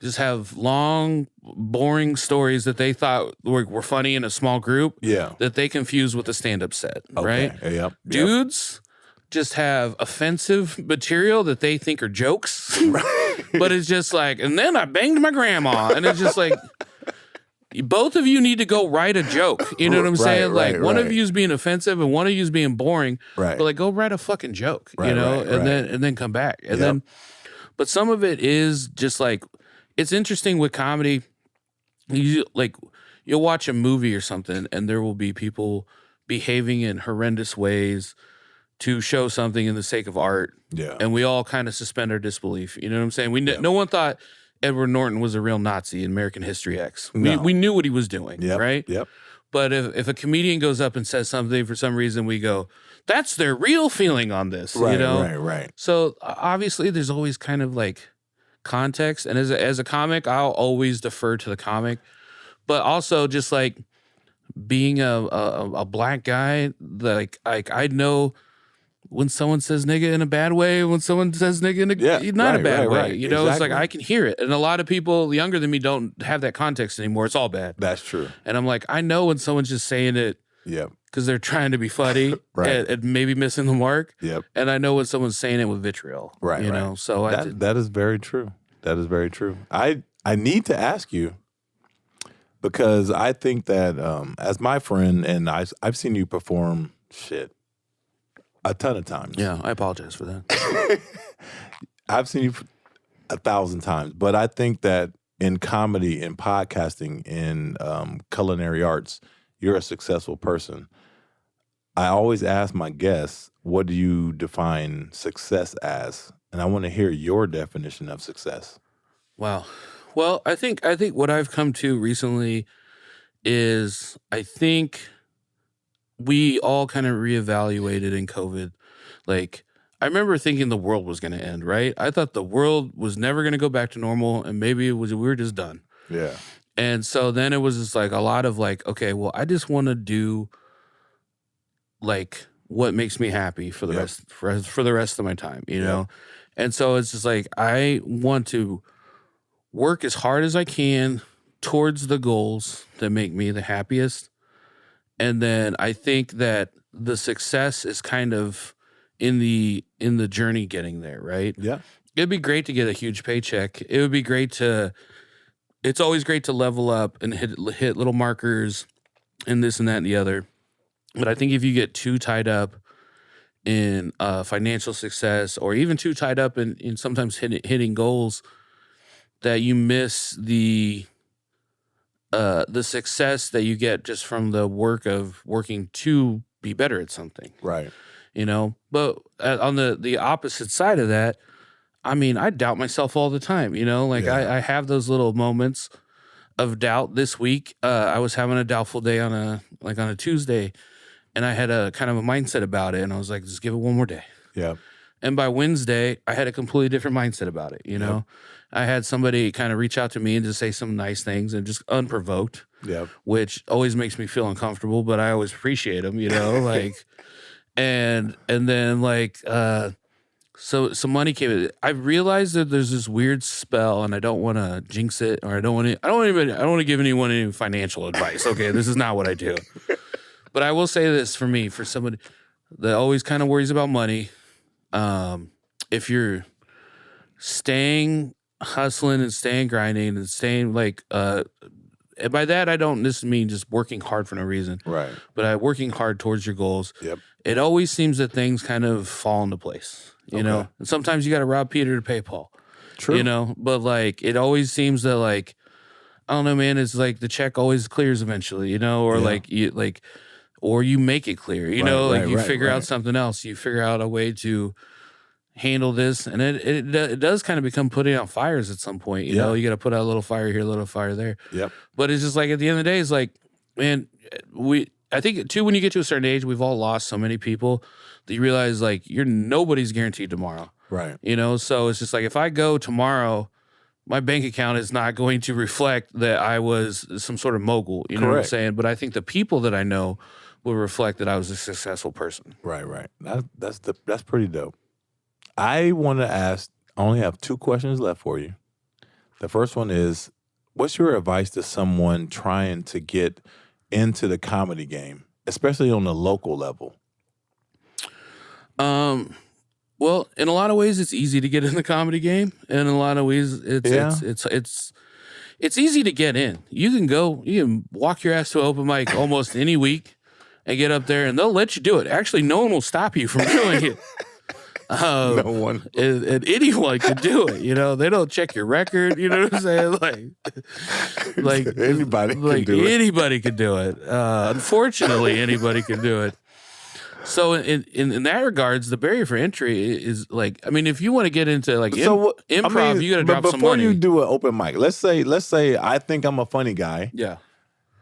just have long, boring stories that they thought were funny in a small group. Yeah. That they confuse with a stand-up set. Okay. Right. Yep. Dudes just have offensive material that they think are jokes. But it's just like, and then I banged my grandma, and it's just like, both of you need to go write a joke. You know what I'm saying? Like, one of you is being offensive and one of you is being boring. Right. But like, go write a fucking joke, and then come back. And then, but some of it is just like, it's interesting with comedy. You'll watch a movie or something, and there will be people behaving in horrendous ways to show something in the sake of art. Yeah. And we all kind of suspend our disbelief. You know what I'm saying? No one thought Edward Norton was a real Nazi in American History X. We knew what he was doing, right? Yep. But if a comedian goes up and says something, for some reason we go, that's their real feeling on this, right, you know? Right. So obviously there's always kind of like context. And as a comic, I'll always defer to the comic. But also just like being a black guy, like I know when someone says nigga in a bad way, when someone says nigga in a bad way. You know, It's like I can hear it. And a lot of people younger than me don't have that context anymore. It's all bad. That's true. And I'm like, I know when someone's just saying it because they're trying to be funny and maybe missing the mark. Yep. And I know when someone's saying it with vitriol. Right. You know, so that is very true. That is very true. I need to ask you, because I think that as my friend, and I've seen you perform a ton of times. Yeah, I apologize for that. I've seen you 1,000 times, but I think that in comedy, in podcasting, in culinary arts, you're a successful person. I always ask my guests, what do you define success as? And I want to hear your definition of success. Wow. Well, I think what I've come to recently is I think we all kind of reevaluated in COVID. Like, I remember thinking the world was going to end, right? I thought the world was never going to go back to normal, and maybe we were just done. Yeah. And so then it was just like a lot of like, okay, well, I just want to do like what makes me happy for the rest for the rest of my time, you know? And so it's just like I want to work as hard as I can towards the goals that make me the happiest. And then I think that the success is kind of in the journey getting there, right? Yeah. It'd be great to get a huge paycheck. It would be great it's always great to level up and hit little markers and this and that and the other. But I think if you get too tied up in financial success, or even too tied up in sometimes hitting goals, that you miss the success that you get just from the work of working to be better at something. Right. You know, but on the opposite side of that, I mean, I doubt myself all the time, you know, like I have those little moments of doubt. This week, I was having a doubtful day on a Tuesday, and I had a kind of a mindset about it, and I was like, just give it one more day. Yeah. And by Wednesday, I had a completely different mindset about it, you know? I had somebody kind of reach out to me and just say some nice things, and just unprovoked, which always makes me feel uncomfortable, but I always appreciate them, you know, like, and then like, so some money came. I realized that there's this weird spell, and I don't want to jinx it, or I don't want to give anyone any financial advice. Okay. This is not what I do, but I will say this for somebody that always kind of worries about money. If you're staying hustling and staying grinding and staying like, and by that I don't just mean just working hard for no reason, right? But working hard towards your goals. Yep. It always seems that things kind of fall into place, you know. And sometimes you got to rob Peter to pay Paul. True. You know, but like it always seems that like, I don't know, man. It's like the check always clears eventually, you know, or or you make it clear, you know, like you figure out something else. You figure out a way to handle this, and it does kind of become putting out fires at some point. You know, you got to put out a little fire here, a little fire there. Yep. But it's just like at the end of the day, it's like, man, I think too, when you get to a certain age, we've all lost so many people that you realize like nobody's guaranteed tomorrow. Right. You know, so it's just like if I go tomorrow, my bank account is not going to reflect that I was some sort of mogul. You know what I'm saying? But I think the people that I know will reflect that I was a successful person. Right. That's pretty dope. I want to ask, I only have 2 questions left for you. The first one is, what's your advice to someone trying to get into the comedy game, especially on the local level? Well, in a lot of ways, it's easy to get in the comedy game, and in a lot of ways, it's easy to get in. You can walk your ass to an open mic almost any week and get up there, and they'll let you do it. Actually, no one will stop you from doing it. No one. And anyone could do it. You know, they don't check your record. You know what I'm saying? Like anybody can do it. Anybody could do it. Unfortunately, anybody can do it. So in that regards, the barrier for entry is like, I mean, if you want to get into like improv, you got to drop some money. Before you do an open mic, let's say I think I'm a funny guy. Yeah.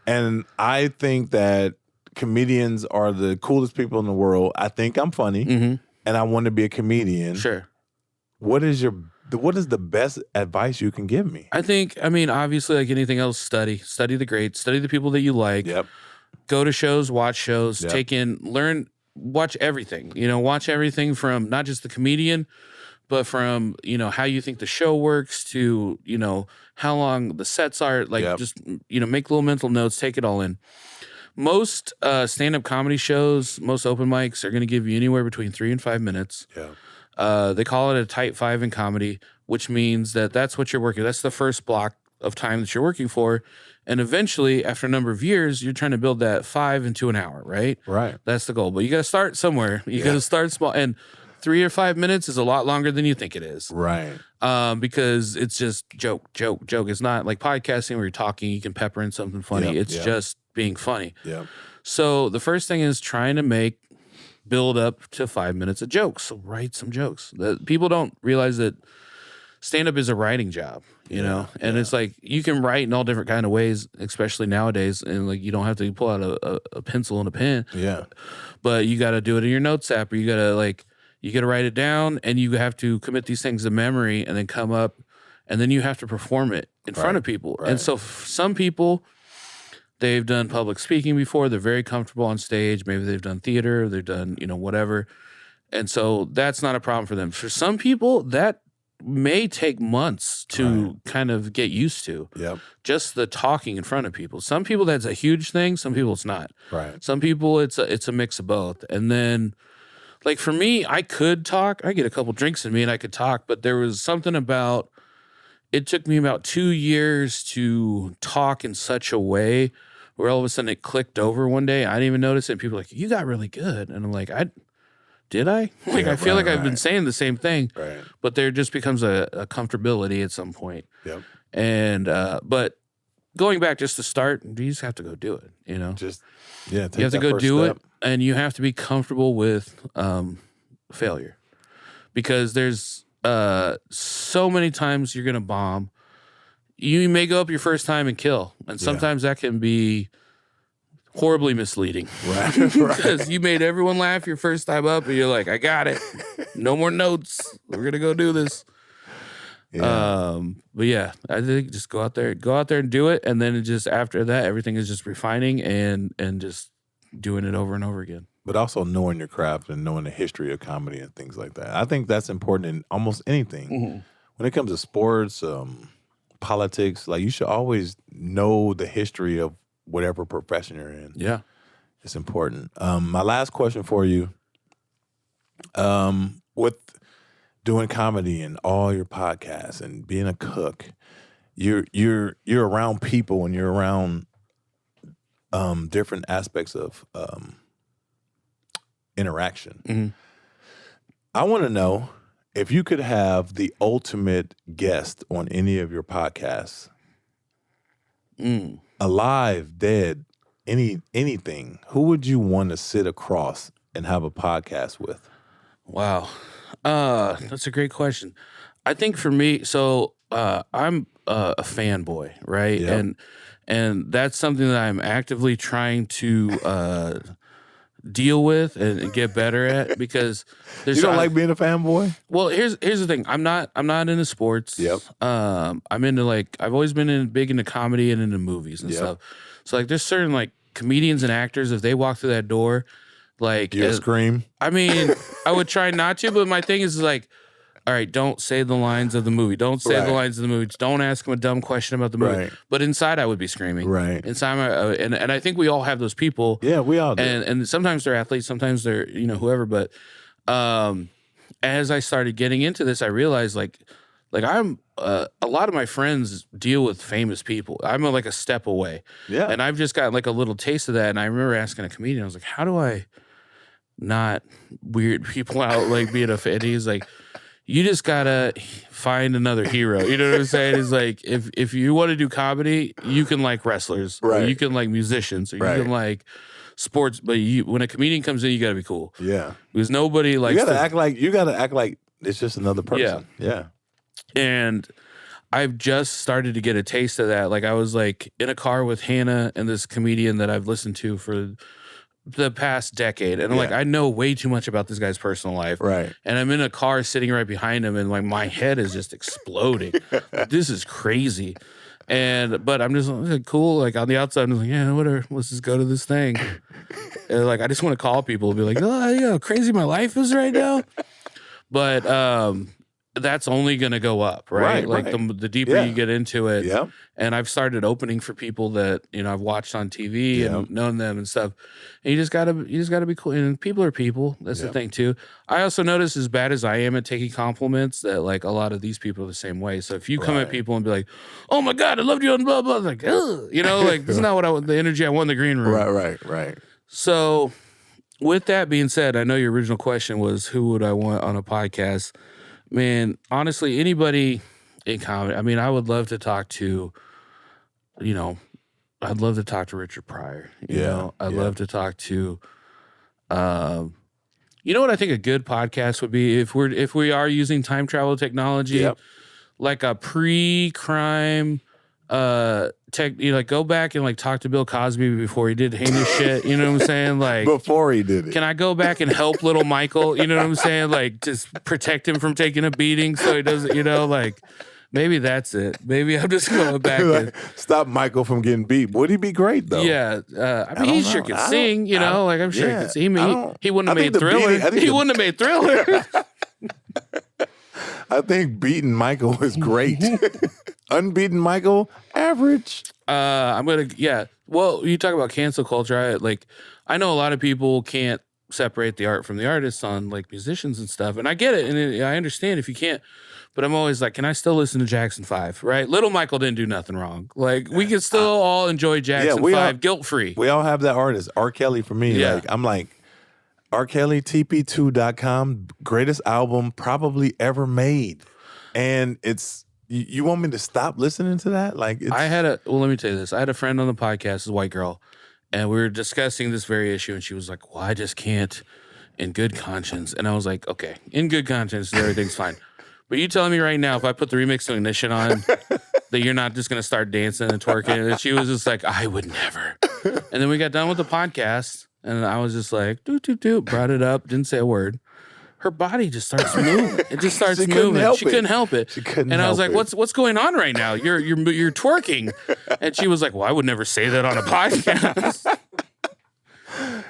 And I think that comedians are the coolest people in the world. I think I'm funny. Mm-hmm. And I want to be a comedian. Sure. What is the best advice you can give me? I mean, obviously, like anything else, study the greats, study the people that you like. Yep. Go to shows, watch shows, watch everything. You know, watch everything from not just the comedian, but from, you know, how you think the show works to, you know, how long the sets are. Like, just, you know, make little mental notes, take it all in. Most stand-up comedy shows, most open mics are going to give you anywhere between 3 and 5 minutes. Yeah. They call it a tight 5 in comedy, which means that's what you're working. That's the first block of time that you're working for. And eventually, after a number of years, you're trying to build that 5 into an hour, right? Right. That's the goal. But you got to start somewhere. You got to start small. And 3 or 5 minutes is a lot longer than you think it is. Right. Because it's just joke. It's not like podcasting where you're talking, you can pepper in something funny. It's just being funny. Yeah. So the first thing is trying to build up to 5 minutes of jokes. So write some jokes. People don't realize that stand-up is a writing job, you know? And it's like, you can write in all different kind of ways, especially nowadays. And like, you don't have to pull out a pencil and a pen. Yeah. But you got to do it in your notes app, or you got to write it down, and you have to commit these things to memory and then come up, and then you have to perform it in front of people. Right. And so some people, they've done public speaking before. They're very comfortable on stage. Maybe they've done theater. They've done, you know, whatever. And so that's not a problem for them. For some people, that may take months to kind of get used to. Yep. Just the talking in front of people. Some people, that's a huge thing. Some people, it's not. Right. Some people, it's a mix of both. And then, like for me, I could talk. I get a couple drinks in me and I could talk. But there was something about, it took me about 2 years to talk in such a way where all of a sudden it clicked over one day. I didn't even notice it. And people were like, you got really good. And I'm like, did I? Like, I feel like I've been saying the same thing. Right. But there just becomes a comfortability at some point. Yep. And, but going back just to start, you just have to go do it, you know? You have to go do it, and you have to be comfortable with failure. Because there's so many times you're going to bomb. You may go up your first time and kill. And sometimes that can be horribly misleading. Right. Because you made everyone laugh your first time up, and you're like, I got it. No more notes. We're going to go do this. Yeah. But yeah, I think just go out there and do it. And then after that, everything is just refining and just doing it over and over again. But also knowing your craft and knowing the history of comedy and things like that. I think that's important in almost anything. Mm-hmm. When it comes to sports, politics, like you should always know the history of whatever profession you're in. Yeah. It's important. My last question for you, with doing comedy and all your podcasts and being a cook, you're around people and you're around different aspects of interaction. Mm-hmm. I want to know if you could have the ultimate guest on any of your podcasts, alive, dead, anything, who would you want to sit across and have a podcast with? Wow. That's a great question. I think for me, so I'm a fanboy, right? Yep. And that's something that I'm actively trying to deal with and get better at, because there's You don't like being a fanboy? Well, here's the thing. I'm not into sports. Yep. I'm into I've always been big into comedy and into movies and stuff. So like there's certain like comedians and actors, if they walk through that door, like you scream. I mean, I would try not to, but my thing is like, all right, don't say the lines of the movie. Don't say the lines of the movie. Don't ask them a dumb question about the movie. Right. But inside, I would be screaming. Right. Inside, and I think we all have those people. Yeah, we all do. And sometimes they're athletes, sometimes they're whoever. But as I started getting into this, I realized like I'm a lot of my friends deal with famous people. I'm like a step away. Yeah. And I've just got like a little taste of that. And I remember asking a comedian, I was like, how do I not weird people out like being a fan? He's like, you just gotta find another hero. You know what I'm saying? It's like if you want to do comedy, you can like wrestlers, or you can like musicians, or you can like sports. But when a comedian comes in, you gotta be cool. Yeah, because nobody likes. You gotta act like it's just another person. Yeah. And I've just started to get a taste of that. Like I was like in a car with Hannah and this comedian that I've listened to for the past decade, and I'm like, I know way too much about this guy's personal life, right? And I'm in a car sitting right behind him, and like my head is just exploding. Like, this is crazy. But I'm just like, cool. Like on the outside, I'm just like, yeah, whatever. Let's just go to this thing. And like I just want to call people and be like, oh, you know how crazy my life is right now. But that's only going to go up, right? Like the deeper you get into it. Yeah. And I've started opening for people that, I've watched on TV and known them and stuff. And you just gotta be cool. And people are people. That's the thing too. I also notice, as bad as I am at taking compliments, that like a lot of these people are the same way. So if you come at people and be like, oh my God, I loved you and blah, blah, like, ugh, like this is not what I want, the energy I want in the green room. Right. So with that being said, I know your original question was, who would I want on a podcast? Man, honestly, anybody in comedy. I mean, I would love to talk to, I'd love to talk to Richard Pryor. I'd love to talk to, you know what I think a good podcast would be, if we are using time travel technology, like a pre-crime, like go back and like talk to Bill Cosby before he did heinous shit. You know what I'm saying? Like before he did it. Can I go back and help little Michael? You know what I'm saying? Like just protect him from taking a beating so he doesn't, like maybe that's it. Maybe I'm just going back and stop Michael from getting beat. Would he be great though? Yeah. I mean, he sure could sing, like I'm sure he could sing. He wouldn't have made Thriller. He wouldn't have made Thriller. I think beating Michael is great. Unbeaten Michael, average. Well, you talk about cancel culture. I know a lot of people can't separate the art from the artists on like musicians and stuff, and I get it, and I understand if you can't. But I'm always like, can I still listen to Jackson 5? Right? Little Michael didn't do nothing wrong. Like we can still all enjoy Jackson 5 guilt free. We all have that artist. R. Kelly for me. Yeah. Like I'm like, R. Kelly, TP2.com, greatest album probably ever made. And it's, you want me to stop listening to that? Like let me tell you this. I had a friend on the podcast, a white girl, and we were discussing this very issue, and she was like, well, I just can't in good conscience. And I was like, okay, in good conscience, everything's fine. But you telling me right now, if I put the remix to Ignition on, that you're not just going to start dancing and twerking? And she was just like, I would never. And then we got done with the podcast, and I was just like, brought it up, didn't say a word. Her body just starts moving. It just starts moving. She couldn't help it. And I was like, what's going on right now? You're twerking. And she was like, well, I would never say that on a podcast.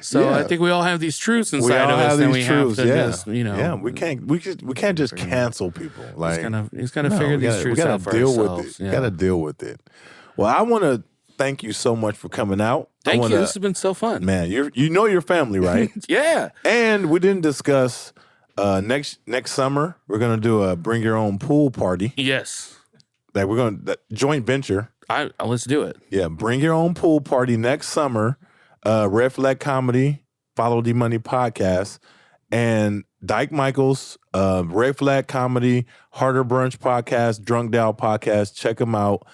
So I think we all have these truths inside of us, and we have to just, we can't just cancel people. Like he's gonna figure these truths out for ourselves. You gotta deal with it. Well, I want to thank you so much for coming out. Thank you. This has been so fun, man. You know your family, right? Yeah. And we didn't discuss next summer we're gonna do a bring your own pool party. Yes. That we're gonna joint venture. Let's do it. Yeah, bring your own pool party next summer. Red Flag Comedy, Follow the Money Podcast, and Dyke Michaels, Red Flag Comedy, Harder Brunch Podcast, Drunk Dow Podcast. Check them out.